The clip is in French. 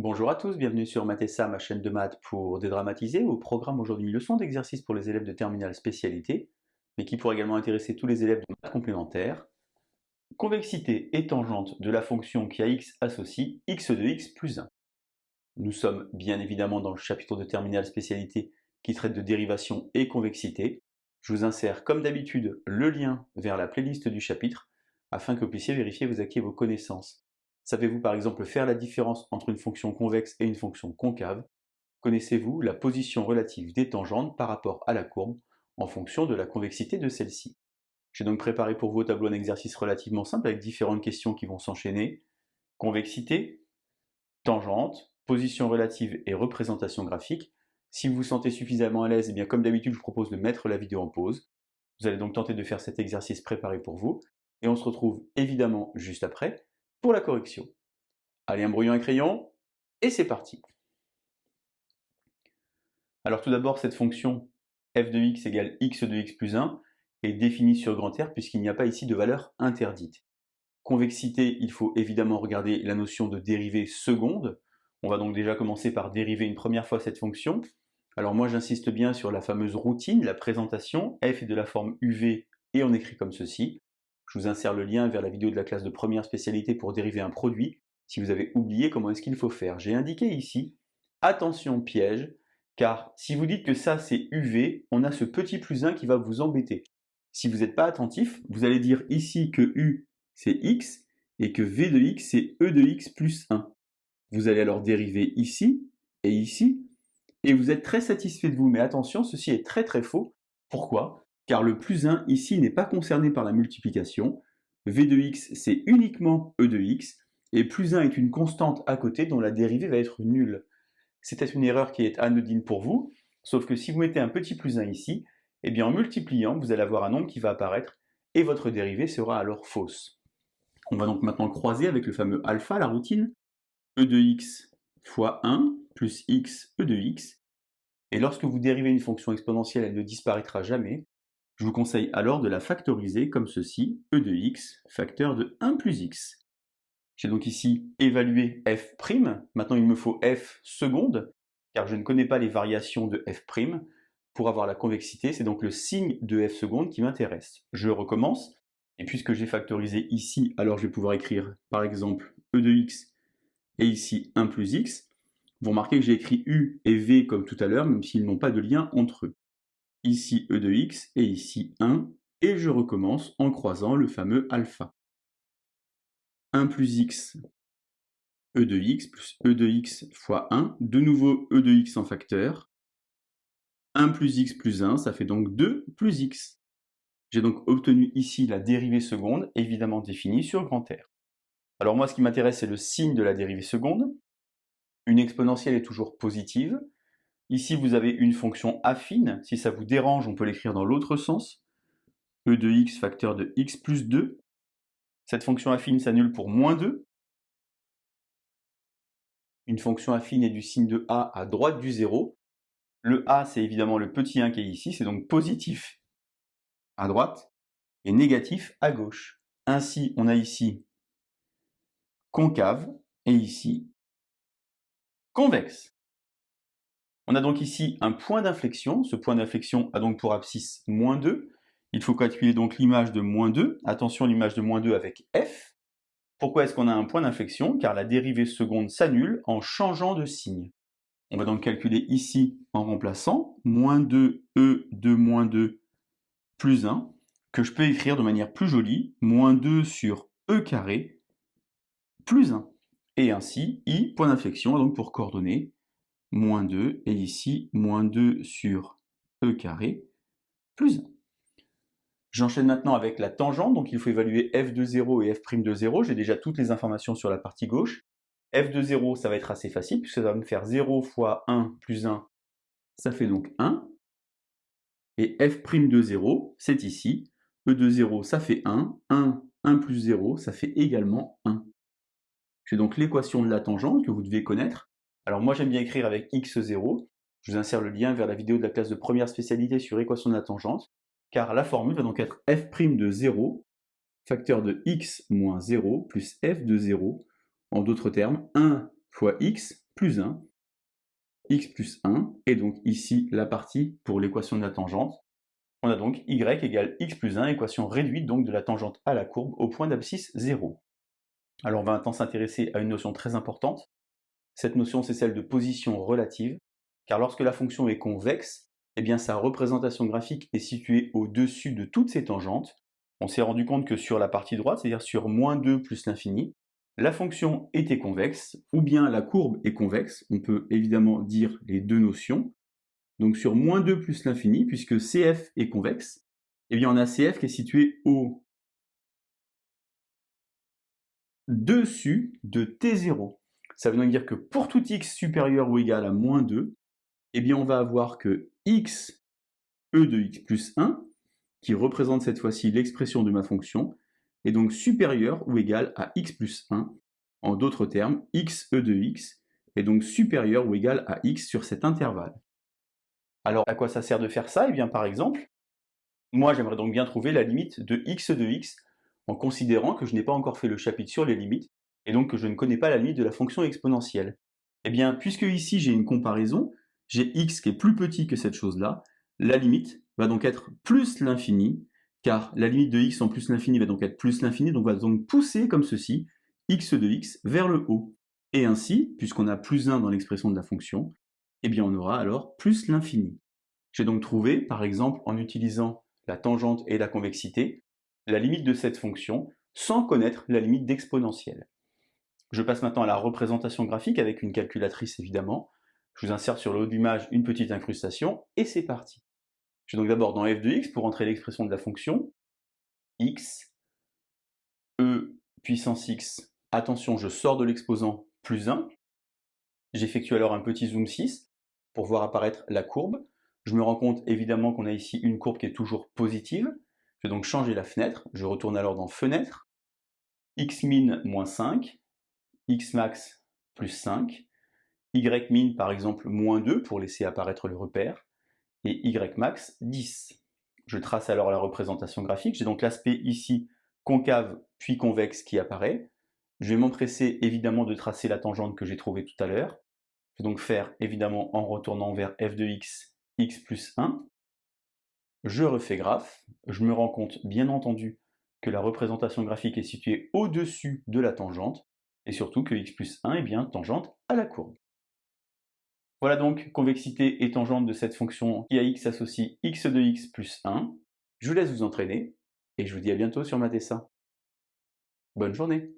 Bonjour à tous, bienvenue sur Mathessa, ma chaîne de maths pour dédramatiser. Au programme aujourd'hui, une leçon d'exercice pour les élèves de terminale spécialité, mais qui pourrait également intéresser tous les élèves de maths complémentaires. Convexité et tangente de la fonction qui à x associe x de x plus 1. Nous sommes bien évidemment dans le chapitre de terminale spécialité qui traite de dérivation et convexité. Je vous insère comme d'habitude le lien vers la playlist du chapitre afin que vous puissiez vérifier vos acquis et vos connaissances. Savez-vous par exemple faire la différence entre une fonction convexe et une fonction concave? Connaissez-vous la position relative des tangentes par rapport à la courbe en fonction de la convexité de celle-ci? J'ai donc préparé pour vous au tableau un exercice relativement simple avec différentes questions qui vont s'enchaîner. Convexité, tangente, position relative et représentation graphique. Si vous vous sentez suffisamment à l'aise, eh bien comme d'habitude, je vous propose de mettre la vidéo en pause. Vous allez donc tenter de faire cet exercice préparé pour vous, et on se retrouve évidemment juste après pour la correction. Allez, un brouillon et crayon, et c'est parti. Alors tout d'abord, cette fonction f de x égale x de x plus 1 est définie sur grand R puisqu'il n'y a pas ici de valeur interdite. Convexité, il faut évidemment regarder la notion de dérivée seconde. On va donc déjà commencer par dériver une première fois cette fonction. Alors moi j'insiste bien sur la fameuse routine, la présentation. F est de la forme UV et on écrit comme ceci. Je vous insère le lien vers la vidéo de la classe de première spécialité pour dériver un produit, si vous avez oublié comment est-ce qu'il faut faire. J'ai indiqué ici, attention piège, car si vous dites que ça c'est UV, on a ce petit plus 1 qui va vous embêter. Si vous n'êtes pas attentif, vous allez dire ici que U c'est x, et que v de x c'est e de x plus 1. Vous allez alors dériver ici, et vous êtes très satisfait de vous, mais attention, ceci est très très faux. Pourquoi? Car le plus 1 ici n'est pas concerné par la multiplication, v de x c'est uniquement e de x, et plus 1 est une constante à côté dont la dérivée va être nulle. C'était une erreur qui est anodine pour vous, sauf que si vous mettez un petit plus 1 ici, eh bien en multipliant, vous allez avoir un nombre qui va apparaître, et votre dérivée sera alors fausse. On va donc maintenant croiser avec le fameux alpha, la routine, e de x fois 1 plus x e de x. Et lorsque vous dérivez une fonction exponentielle, elle ne disparaîtra jamais. Je vous conseille alors de la factoriser comme ceci, e de x, facteur de 1 plus x. J'ai donc ici évalué f', maintenant il me faut f seconde, car je ne connais pas les variations de f'. Pour avoir la convexité, c'est donc le signe de f seconde qui m'intéresse. Je recommence. Et puisque j'ai factorisé ici, alors je vais pouvoir écrire par exemple e de x et ici 1 plus x. Vous remarquez que j'ai écrit u et v comme tout à l'heure, même s'ils n'ont pas de lien entre eux. Ici e de x et ici 1, et je recommence en croisant le fameux alpha. 1 plus x, e de x plus e de x fois 1, de nouveau e de x en facteur. 1 plus x plus 1, ça fait donc 2 plus x. J'ai donc obtenu ici la dérivée seconde, évidemment définie sur grand R. Alors moi, ce qui m'intéresse, c'est le signe de la dérivée seconde. Une exponentielle est toujours positive. Ici, vous avez une fonction affine. Si ça vous dérange, on peut l'écrire dans l'autre sens. e de x facteur de x plus 2. Cette fonction affine s'annule pour moins 2. Une fonction affine est du signe de a à droite du 0. Le a, c'est évidemment le petit 1 qui est ici, c'est donc positif à droite et négatif à gauche. Ainsi, on a ici concave, et ici convexe. On a donc ici un point d'inflexion. Ce point d'inflexion a donc pour abscisse moins 2. Il faut calculer donc l'image de moins 2. Attention, l'image de moins 2 avec f. Pourquoi est-ce qu'on a un point d'inflexion? Car la dérivée seconde s'annule en changeant de signe. On va donc calculer ici en remplaçant moins 2e de moins 2 plus 1, que je peux écrire de manière plus jolie, moins 2 sur e carré plus 1. Et ainsi, i, point d'inflexion, donc pour coordonner, moins 2, et ici, moins 2 sur e carré plus 1. J'enchaîne maintenant avec la tangente, donc il faut évaluer f de 0 et f' de 0. J'ai déjà toutes les informations sur la partie gauche. F de 0, ça va être assez facile, puisque ça va me faire 0 fois 1 plus 1, ça fait donc 1. Et f' de 0, c'est ici. E de 0, ça fait 1. 1 plus 0, ça fait également 1. J'ai donc l'équation de la tangente que vous devez connaître. Alors moi j'aime bien écrire avec x0. Je vous insère le lien vers la vidéo de la classe de première spécialité sur équation de la tangente, car la formule va donc être f' de 0, facteur de x moins 0, plus f de 0. En d'autres termes, 1 fois x plus 1, x plus 1, et donc ici la partie pour l'équation de la tangente. On a donc y égale x plus 1, équation réduite donc de la tangente à la courbe au point d'abscisse 0. Alors on va maintenant s'intéresser à une notion très importante. Cette notion, c'est celle de position relative, car lorsque la fonction est convexe, eh bien sa représentation graphique est située au-dessus de toutes ses tangentes. On s'est rendu compte que sur la partie droite, c'est-à-dire sur moins 2 plus l'infini, la fonction était convexe, ou bien la courbe est convexe. On peut évidemment dire les deux notions. Donc sur moins 2 plus l'infini, puisque CF est convexe, eh bien on a CF qui est situé au-dessus de T0. Ça veut donc dire que pour tout x supérieur ou égal à moins 2, eh bien on va avoir que x e de x plus 1, qui représente cette fois-ci l'expression de ma fonction, est donc supérieur ou égal à x plus 1. En d'autres termes, x e de x est donc supérieur ou égal à x sur cet intervalle. Alors à quoi ça sert de faire ça? Eh bien par exemple, moi j'aimerais donc bien trouver la limite de x en considérant que je n'ai pas encore fait le chapitre sur les limites, et donc que je ne connais pas la limite de la fonction exponentielle. Eh bien, puisque ici j'ai une comparaison, j'ai x qui est plus petit que cette chose-là, la limite va donc être plus l'infini, car la limite de x en plus l'infini va donc être plus l'infini, donc va donc pousser comme ceci, x de x vers le haut. Et ainsi, puisqu'on a plus 1 dans l'expression de la fonction, eh bien on aura alors plus l'infini. J'ai donc trouvé, par exemple, en utilisant la tangente et la convexité, la limite de cette fonction sans connaître la limite d'exponentielle. Je passe maintenant à la représentation graphique avec une calculatrice évidemment. Je vous insère sur le haut de l'image une petite incrustation et c'est parti. Je vais donc d'abord dans f de x pour entrer l'expression de la fonction x, e puissance x, attention je sors de l'exposant plus 1. J'effectue alors un petit zoom 6 pour voir apparaître la courbe. Je me rends compte évidemment qu'on a ici une courbe qui est toujours positive. Je vais donc changer la fenêtre. Je retourne alors dans fenêtre, x min moins 5, x max plus 5, y min par exemple moins 2 pour laisser apparaître le repère, et y max 10. Je trace alors la représentation graphique. J'ai donc l'aspect ici concave puis convexe qui apparaît. Je vais m'empresser évidemment de tracer la tangente que j'ai trouvée tout à l'heure. Je vais donc faire évidemment en retournant vers f de x, x plus 1. Je refais graphe. Je me rends compte bien entendu que la représentation graphique est située au-dessus de la tangente, et surtout que x plus 1 est bien tangente à la courbe. Voilà donc convexité et tangente de cette fonction qui à x associe x de x plus 1. Je vous laisse vous entraîner, et je vous dis à bientôt sur Mathessa. Bonne journée!